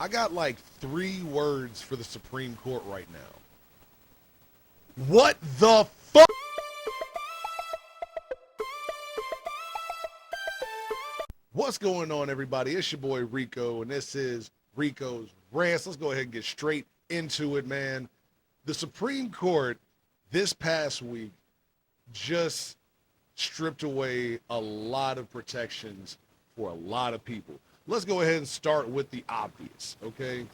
I got like 3 words for the Supreme Court right now. What the fuck? What's going on, everybody? It's your boy Rico, and this is Rico's Rants. Let's go ahead and get straight into it, man. The Supreme Court this past week just stripped away a lot of protections for a lot of people. Let's go ahead and start with the obvious, okay?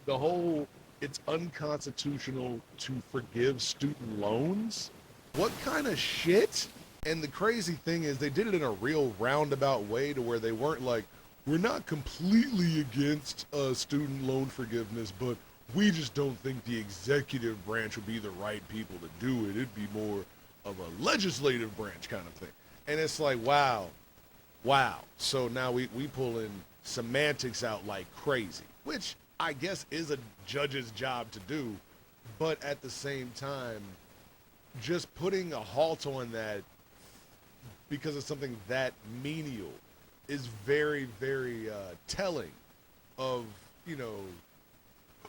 The whole, it's unconstitutional to forgive student loans? What kind of shit? And the crazy thing is they did it in a real roundabout way to where they weren't like, we're not completely against student loan forgiveness, but we just don't think the executive branch would be the right people to do it. It'd be more of a legislative branch kind of thing. And it's like, wow. So now we pull in semantics out like crazy, which I guess is a judge's job to do. But at the same time, just putting a halt on that because of something that menial is very, very telling of, you know,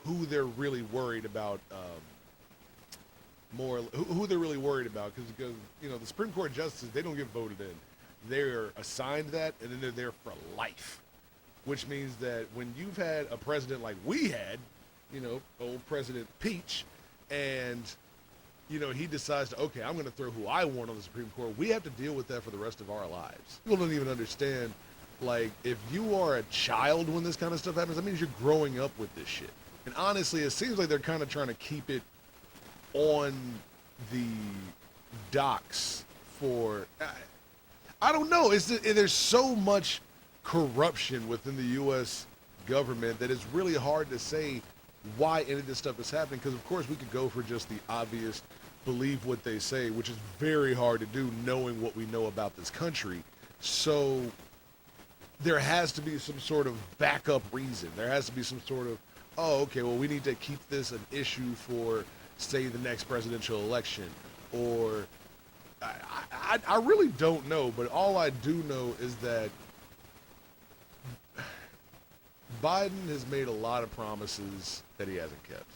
who they're really worried about, who they're really worried about, because you know, the Supreme Court justices, they don't get voted in. They're assigned that, and then they're there for life, which means that when you've had a president like we had, you know, old President Peach, and you know, he decides to, okay, I'm going to throw who I want on the Supreme Court, we have to deal with that for the rest of our lives. People don't even understand, like, if you are a child when this kind of stuff happens, that means you're growing up with this shit. And honestly, it seems like they're kind of trying to keep it on the docks for, I don't know, there's so much corruption within the U.S. government that it's really hard to say why any of this stuff is happening, because of course we could go for just the obvious, believe what they say, which is very hard to do knowing what we know about this country. So there has to be some sort of backup reason. There has to be some sort of, oh, okay, well, we need to keep this an issue for, say, the next presidential election, or I really don't know, but all I do know is that Biden has made a lot of promises that he hasn't kept.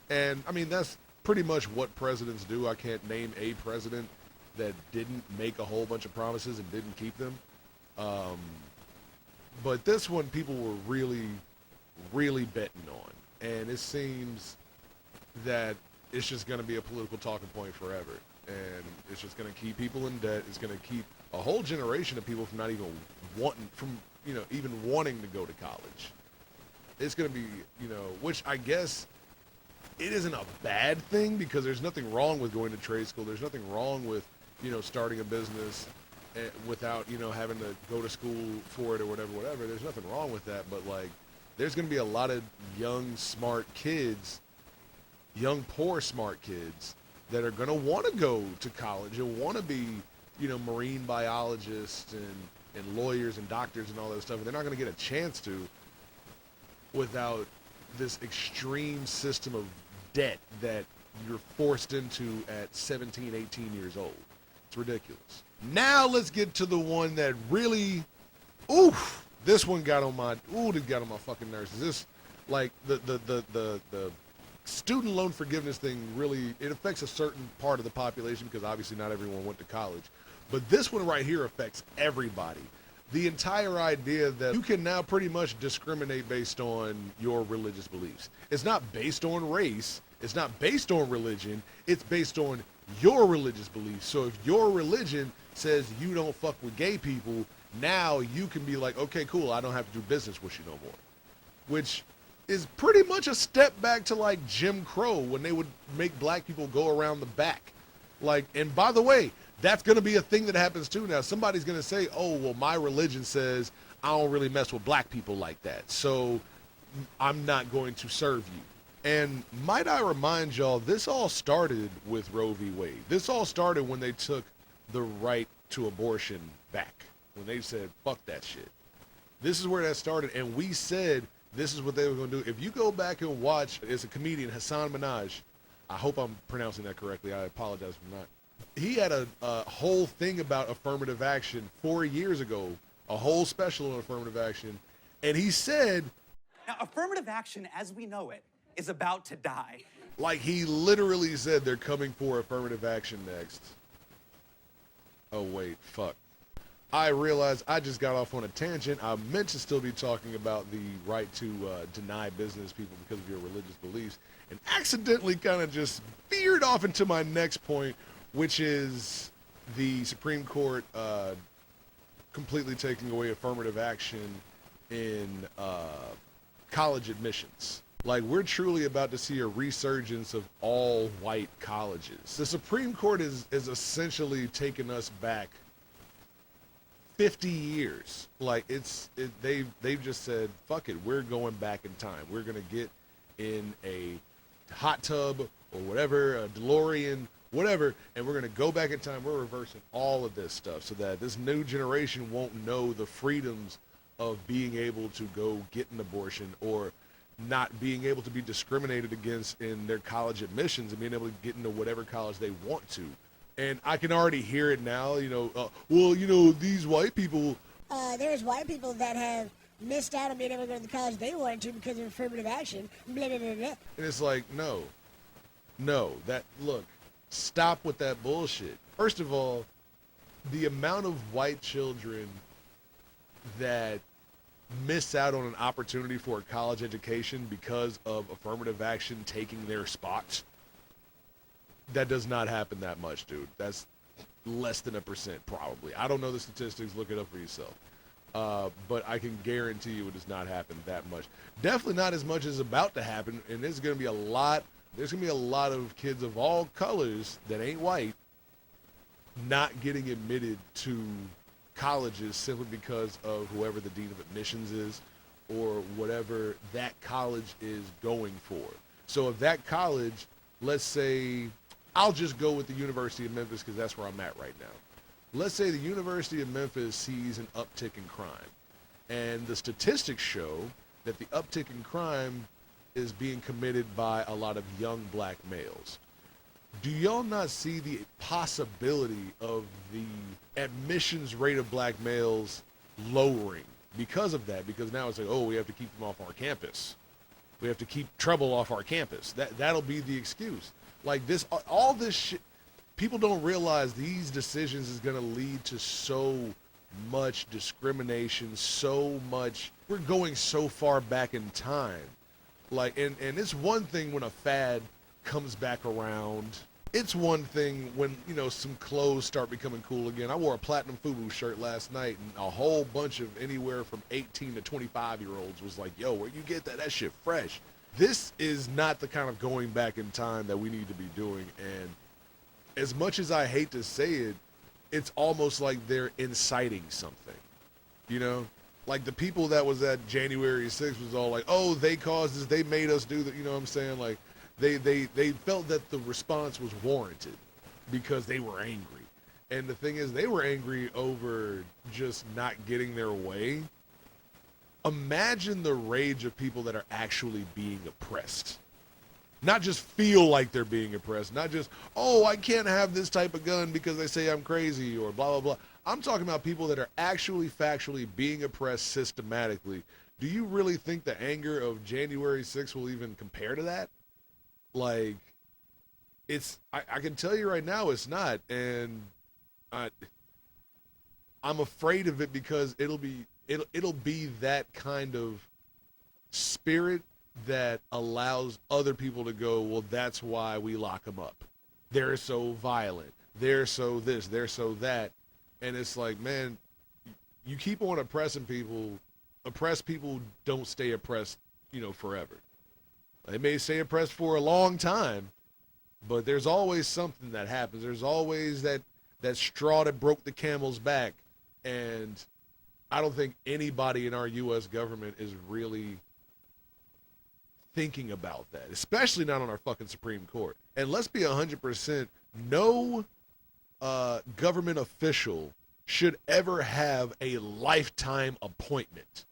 And, I mean, that's pretty much what presidents do. I can't name a president that didn't make a whole bunch of promises and didn't keep them. But this one, people were really, really betting on. And it seems that it's just going to be a political talking point forever. And it's just going to keep people in debt. It's going to keep a whole generation of people from not even even wanting to go to college. It's going to be, you know, which I guess it isn't a bad thing, because there's nothing wrong with going to trade school. There's nothing wrong with, you know, starting a business without, you know, having to go to school for it or whatever. There's nothing wrong with that. But, like, there's going to be a lot of young, smart kids, young, poor, smart kids that are going to want to go to college and want to be, you know, marine biologists and lawyers and doctors and all that stuff. And they're not going to get a chance to without this extreme system of debt that you're forced into at 17, 18 years old. It's ridiculous. Now let's get to the one that really, this one got on my fucking nerves. Is this, like, the student loan forgiveness thing really, it affects a certain part of the population because obviously not everyone went to college. But this one right here affects everybody. The entire idea that you can now pretty much discriminate based on your religious beliefs. It's not based on race. It's not based on religion. It's based on your religious beliefs. So if your religion says you don't fuck with gay people, now you can be like, okay, cool, I don't have to do business with you no more. Which is pretty much a step back to, like, Jim Crow, when they would make black people go around the back. Like, and by the way, that's going to be a thing that happens too now. Somebody's going to say, oh, well, my religion says I don't really mess with black people like that, so I'm not going to serve you. And might I remind y'all, this all started with Roe v. Wade. This all started when they took the right to abortion back, when they said, fuck that shit. This is where that started, and we said this is what they were going to do. If you go back and watch, it's a comedian, Hassan Minaj. I hope I'm pronouncing that correctly. I apologize if I'm not. He had a whole thing about affirmative action 4 years ago, a whole special on affirmative action, and he said, Now, affirmative action, as we know it, is about to die. Like, he literally said they're coming for affirmative action next. Oh, wait, fuck. I realized I just got off on a tangent. I meant to still be talking about the right to deny business people because of your religious beliefs, and accidentally kind of just veered off into my next point, which is the Supreme Court completely taking away affirmative action in college admissions. Like, we're truly about to see a resurgence of all white colleges. The Supreme Court is essentially taking us back 50 years. Like, they've just said, fuck it, we're going back in time. We're gonna get in a hot tub or whatever, a DeLorean, whatever, and we're gonna go back in time. We're reversing all of this stuff so that this new generation won't know the freedoms of being able to go get an abortion, or not being able to be discriminated against in their college admissions and being able to get into whatever college they want to. And I can already hear it now, well, these white people. There's white people that have missed out on being able to go to the college they wanted to because of affirmative action, blah, blah, blah, blah. And it's like, no, look, stop with that bullshit. First of all, the amount of white children that miss out on an opportunity for a college education because of affirmative action taking their spots, that does not happen that much, dude. That's less than 1%, probably. I don't know the statistics. Look it up for yourself. But I can guarantee you it does not happen that much. Definitely not as much as about to happen. And there's going to be a lot of kids of all colors that ain't white not getting admitted to colleges simply because of whoever the dean of admissions is or whatever that college is going for. So if that college, let's say, I'll just go with the University of Memphis because that's where I'm at right now. Let's say the University of Memphis sees an uptick in crime, and the statistics show that the uptick in crime is being committed by a lot of young black males. Do y'all not see the possibility of the admissions rate of black males lowering because of that? Because now it's like, oh, we have to keep them off our campus. We have to keep trouble off our campus. That'll be the excuse. Like this, all this shit, people don't realize these decisions is going to lead to so much discrimination, so much, we're going so far back in time. Like, and it's one thing when a fad comes back around. It's one thing when, some clothes start becoming cool again. I wore a Platinum FUBU shirt last night, and a whole bunch of anywhere from 18 to 25-year-olds was like, yo, where you get that? That shit fresh. This is not the kind of going back in time that we need to be doing. And as much as I hate to say it, it's almost like they're inciting something, Like the people that was at January 6th was all like, oh, they caused this, they made us do that, you know what I'm saying? Like, they felt that the response was warranted because they were angry. And the thing is, they were angry over just not getting their way. Imagine the rage of people that are actually being oppressed. Not just feel like they're being oppressed. Not just, oh, I can't have this type of gun because they say I'm crazy or blah, blah, blah. I'm talking about people that are actually factually being oppressed systematically. Do you really think the anger of January 6th will even compare to that? Like, I can tell you right now it's not. And I'm afraid of it because it'll be that kind of spirit that allows other people to go, well, that's why we lock them up. They're so violent. They're so this. They're so that. And it's like, man, you keep on oppressing people. Oppressed people don't stay oppressed, forever. They may stay oppressed for a long time, but there's always something that happens. There's always that straw that broke the camel's back. And I don't think anybody in our U.S. government is really thinking about that, especially not on our fucking Supreme Court. And let's be 100%, no government official should ever have a lifetime appointment.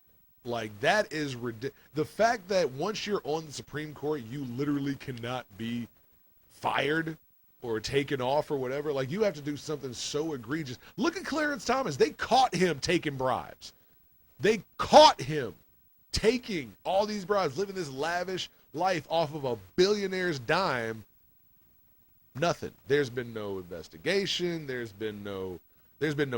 Like, that is ridiculous. The fact that once you're on the Supreme Court, you literally cannot be fired or taken off or whatever. Like, you have to do something so egregious. Look at Clarence Thomas. They caught him taking bribes. They caught him taking all these bribes, living this lavish life off of a billionaire's dime. Nothing. There's been no investigation. There's been no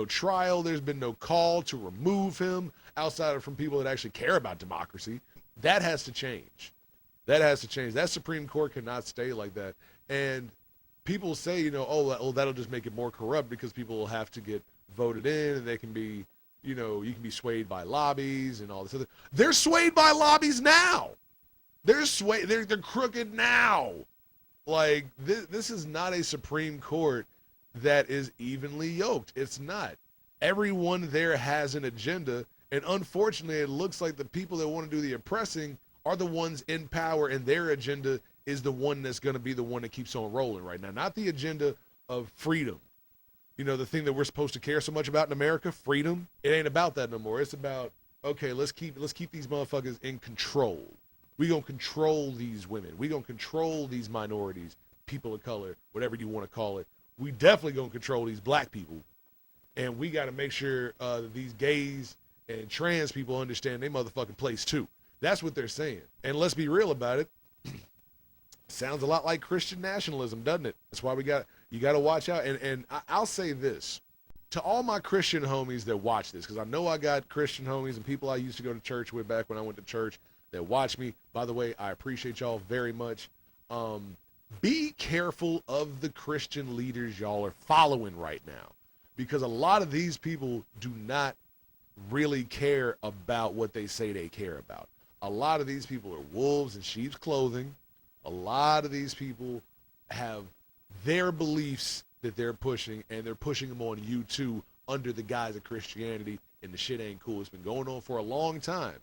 trial. There's been no call to remove him outside of from people that actually care about democracy. That has to change. That has to change. That Supreme Court cannot stay like that. And people say, you know, oh, that'll just make it more corrupt because people will have to get voted in and they can be, you know, you can be swayed by lobbies and all this other. They're swayed by lobbies now. They're crooked now. Like, this is not a Supreme Court that is evenly yoked. It's not. Everyone there has an agenda, and unfortunately, it looks like the people that want to do the oppressing are the ones in power, and their agenda is the one that's going to be the one that keeps on rolling right now. Not the agenda of freedom. You know, the thing that we're supposed to care so much about in America, freedom. It ain't about that no more. It's about, okay, let's keep these motherfuckers in control. We gonna control these women. We gonna control these minorities, people of color, whatever you want to call it. We definitely gonna control these black people, and we got to make sure that these gays and trans people understand their motherfucking place too. That's what they're saying. And let's be real about it. Sounds a lot like Christian nationalism, doesn't it? That's why you got to watch out. And I'll say this to all my Christian homies that watch this, because I know I got Christian homies and people I used to go to church with back when I went to church that watch me. By the way, I appreciate y'all very much. Be careful of the Christian leaders y'all are following right now, because a lot of these people do not really care about what they say they care about. A lot of these people are wolves in sheep's clothing. A lot of these people have their beliefs that they're pushing, and they're pushing them on you too under the guise of Christianity, and the shit ain't cool. It's been going on for a long time.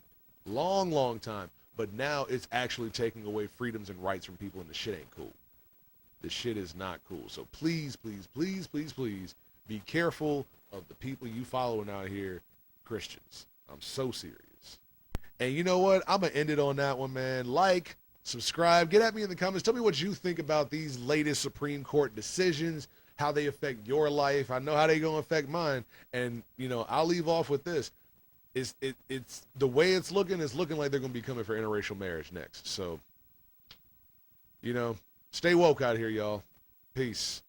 Long time. But now it's actually taking away freedoms and rights from people, and the shit ain't cool. The shit is not cool. So please be careful of the people you following out here, Christians. I'm so serious. And you know what? I'm going to end it on that one, man. Like, subscribe, get at me in the comments. Tell me what you think about these latest Supreme Court decisions, how they affect your life. I know how they going to affect mine. And, you know, I'll leave off with this. It's the way it's looking like they're going to be coming for interracial marriage next. So, you know, stay woke out here, y'all. Peace.